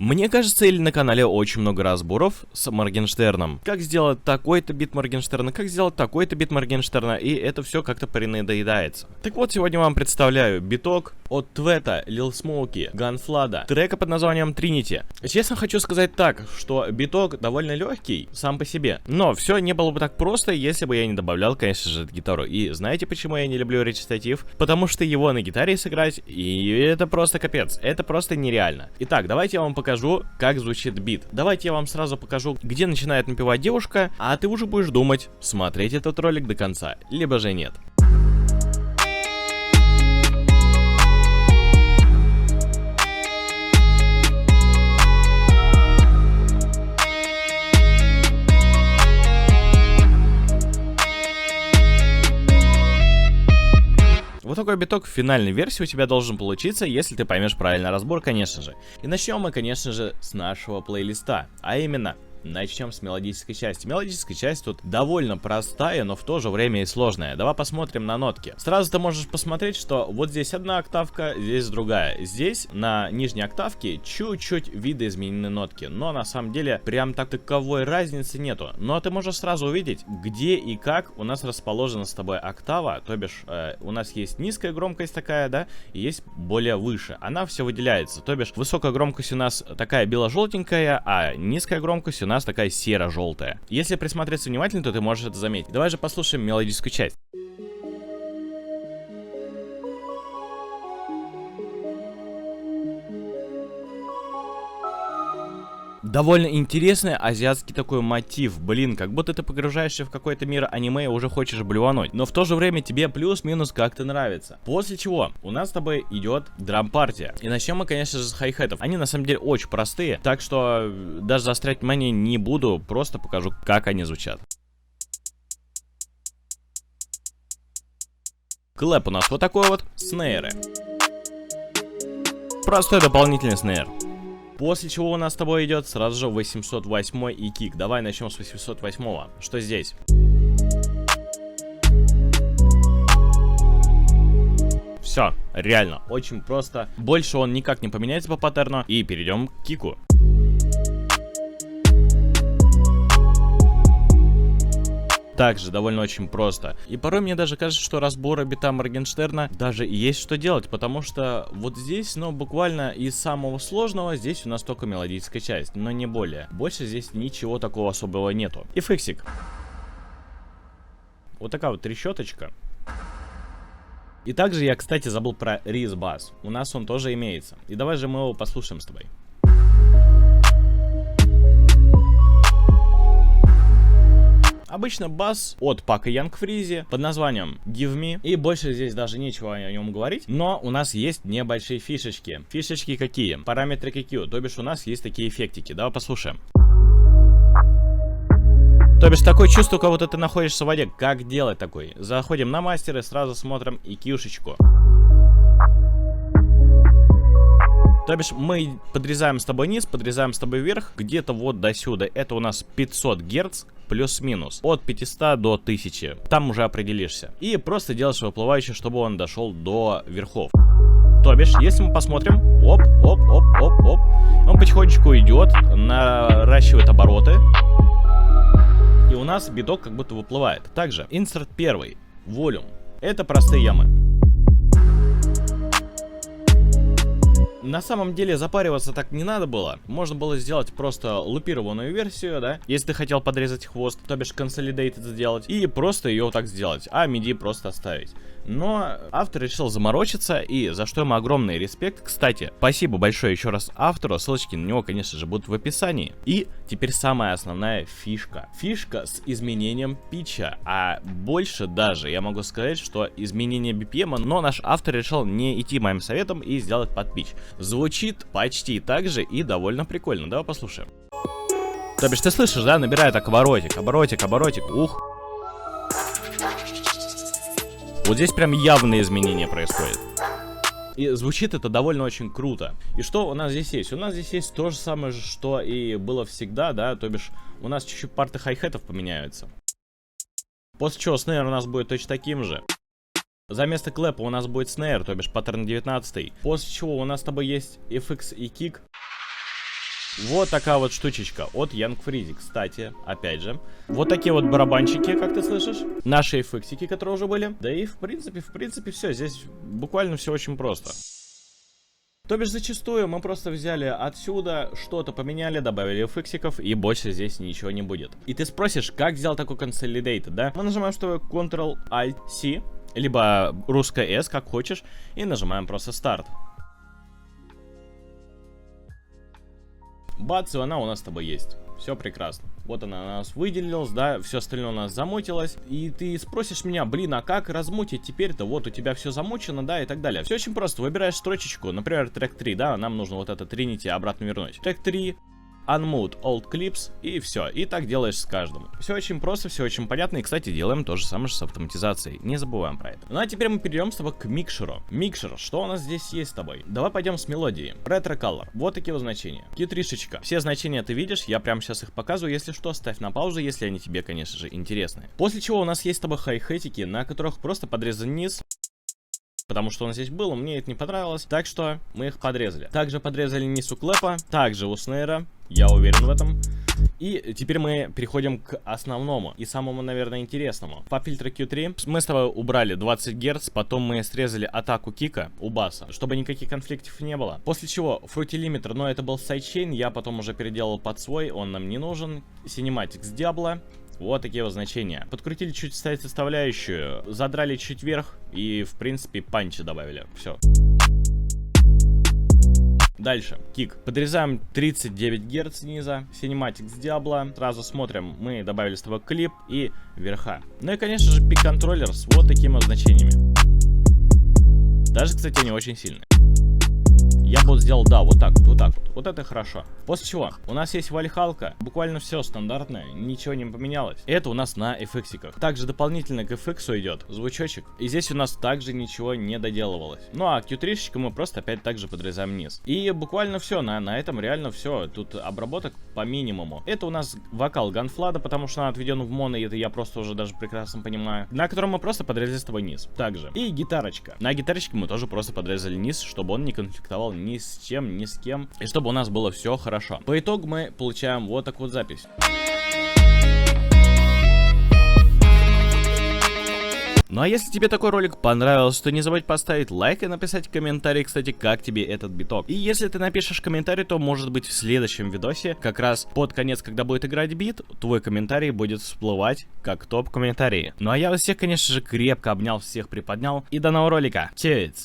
Мне кажется, или на канале очень много разборов с Моргенштерном. Как сделать такой-то бит Моргенштерна, как сделать такой-то бит Моргенштерна, и это все как-то принадоедается. Так вот, сегодня вам представляю биток от Твета, Lil Smokey, Gunflada, трека под названием Trinity. Честно хочу сказать так, что биток довольно легкий сам по себе, но все не было бы так просто, если бы я не добавлял, конечно же, гитару. И знаете, почему я не люблю речитатив? Потому что его на гитаре сыграть, и это просто капец, это просто нереально. Итак, давайте я вам покажу, как звучит бит. Давайте я вам сразу покажу, где начинает напевать девушка, а ты уже будешь думать, смотреть этот ролик до конца, либо же нет. Вот такой биток в финальной версии у тебя должен получиться, если ты поймешь правильно разбор, конечно же. И начнем мы, конечно же, с нашего плейлиста, а именно... Начнем с мелодической части. Мелодическая часть тут довольно простая, но в то же время и сложная. Давай посмотрим на нотки. Сразу ты можешь посмотреть, что вот здесь одна октавка, здесь другая. Здесь на нижней октавке чуть-чуть видоизменены нотки, но на самом деле прям таковой разницы нету. Но ты можешь сразу увидеть, где и как у нас расположена с тобой октава, то бишь у нас есть низкая громкость такая, да, и есть более выше. Она все выделяется, то бишь высокая громкость у нас такая бело-желтенькая, а низкая громкость у нас такая серо-желтая. Если присмотреться внимательно, то ты можешь это заметить. Давай же послушаем мелодическую часть. Довольно интересный азиатский такой мотив, блин, как будто ты погружаешься в какой-то мир аниме и уже хочешь блювануть, но в то же время тебе плюс-минус как-то нравится. После чего у нас с тобой идет драм-партия. И начнем мы, конечно же, с хай-хетов. Они на самом деле очень простые, так что даже заострять внимание не буду, просто покажу, как они звучат. Клэп у нас вот такой вот, снейры. Простой дополнительный снейр. После чего у нас с тобой идет сразу же 808 и кик. Давай начнем с 808. Что здесь? Все, реально, очень просто. Больше он никак не поменяется по паттерну. И перейдем к кику. Также довольно очень просто. И порой мне даже кажется, что разбора бита Моргенштерна даже есть что делать, потому что вот здесь, ну, буквально из самого сложного, здесь у нас только мелодическая часть, но не более. Больше здесь ничего такого особого нету. И фиксик. Вот такая вот трещоточка. И также я, кстати, забыл про рис-бас. У нас он тоже имеется. И давай же мы его послушаем с тобой. Обычно бас от Пака Янг Фризи под названием Give Me. И больше здесь даже нечего о нем говорить. Но у нас есть небольшие фишечки. Фишечки какие? Параметры QQ. То бишь у нас есть такие эффектики. Давай послушаем. То бишь такое чувство, как будто ты находишься в воде. Как делать такой? Заходим на мастер и сразу смотрим EQ-шечку. То бишь мы подрезаем с тобой низ, подрезаем с тобой вверх, где-то вот до сюда. Это у нас 500 Гц плюс-минус. От 500 до 1000. Там уже определишься. И просто делаешь выплывающий, чтобы он дошел до верхов. То бишь, если мы посмотрим, оп, оп, оп, оп, оп. Он потихонечку идет, наращивает обороты. И у нас биток как будто выплывает. Также, инсерт первый, волюм. Это простые ямы. На самом деле запариваться так не надо было. Можно было сделать просто лупированную версию, да, если ты хотел подрезать хвост, то бишь consolidated сделать, и просто ее так сделать, а MIDI просто оставить. Но автор решил заморочиться, и за что ему огромный респект. Кстати, спасибо большое еще раз автору, ссылочки на него, конечно же, будут в описании. И теперь самая основная фишка. Фишка с изменением питча, а больше даже я могу сказать, что изменение BPM, но наш автор решил не идти моим советом и сделать под питч. Звучит почти так же и довольно прикольно. Давай послушаем. То бишь ты слышишь, да, набирает так оборотик, оборотик, оборотик, ух. Вот здесь прям явные изменения происходят. И звучит это довольно очень круто. И что у нас здесь есть? У нас здесь есть то же самое, что и было всегда, да, то бишь у нас чуть-чуть парты хай-хетов поменяются. После чего снейр у нас будет точно таким же. За место клэпа у нас будет снейр, то бишь паттерн 19. После чего у нас с тобой есть FX и кик. Вот такая вот штучечка от Young Freezy. Кстати, опять же, вот такие вот барабанчики, как ты слышишь. Наши эффектики, которые уже были. Да и в принципе все. Здесь буквально все очень просто. То бишь зачастую мы просто взяли отсюда, что-то поменяли, добавили эффектиков, и больше здесь ничего не будет. И ты спросишь, как сделать такой Consolidated, да? Мы нажимаем, что Ctrl-Alt-C, либо русская S, как хочешь, и нажимаем просто старт. Бац, и она у нас с тобой есть. Все прекрасно. Вот она у нас выделилась, да, все остальное у нас замутилось. И ты спросишь меня, блин, а как размутить теперь-то? Вот у тебя все замучено, да, и так далее. Все очень просто. Выбираешь строчечку, например, трек 3, да, нам нужно вот это Trinity обратно вернуть. Трек 3. Unmute Old Clips, и все. И так делаешь с каждым. Все очень просто, все очень понятно. И, кстати, делаем то же самое с автоматизацией. Не забываем про это. Ну а теперь мы перейдем с тобой к микшеру. Микшер, что у нас здесь есть с тобой? Давай пойдем с мелодией. Retro Color. Вот такие вот значения. Q3-шечка. Все значения ты видишь, я прямо сейчас их показываю. Если что, ставь на паузу, если они тебе, конечно же, интересны. После чего у нас есть с тобой хай-хетики, на которых просто подрезан низ. Потому что он здесь был, мне это не понравилось. Так что мы их подрезали. Также подрезали низ у клэпа, также у снейра. Я уверен в этом. И теперь мы переходим к основному и самому, наверное, интересному. По фильтру Q3 мы с тобой убрали 20 Гц, потом мы срезали атаку кика у баса, чтобы никаких конфликтов не было. После чего Fruity Limiter, но это был сайдчейн, я потом уже переделал под свой, он нам не нужен. Cinematics Diablo. Вот такие вот значения. Подкрутили чуть составляющую, задрали чуть вверх и, в принципе, панчи добавили. Все. Дальше, кик. Подрезаем 39 Гц снизу, Cinematics Diablo. Сразу смотрим, мы добавили с тобой клип и верха. Ну и, конечно же, пик-контроллер с вот такими вот значениями. Даже, кстати, они очень сильные. Я бы сделал, да, вот так вот, вот так вот. Вот это хорошо. После чего у нас есть вальхалка. Буквально все стандартное, ничего не поменялось. Это у нас на эффектиках. Также дополнительно к эффексу идет звучочек. И здесь у нас также ничего не доделывалось. Ну а Q3-шечку мы просто опять также подрезаем вниз. И буквально все, на этом реально все. Тут обработок по минимуму. Это у нас вокал Ганфлада, потому что он отведен в моно, и это я просто уже даже прекрасно понимаю. На котором мы просто подрезали с тобой низ. Также. И гитарочка. На гитарочке мы тоже просто подрезали низ, чтобы он не конфликтовал ни с чем, ни с кем. И чтобы у нас было все хорошо. По итогу мы получаем вот такую вот запись. Ну а если тебе такой ролик понравился, то не забудь поставить лайк и написать комментарий, кстати, как тебе этот биток. И если ты напишешь комментарий, то может быть в следующем видосе, как раз под конец, когда будет играть бит, твой комментарий будет всплывать как топ-комментарии. Ну а я вас всех, конечно же, крепко обнял, всех приподнял. И до нового ролика. Чао!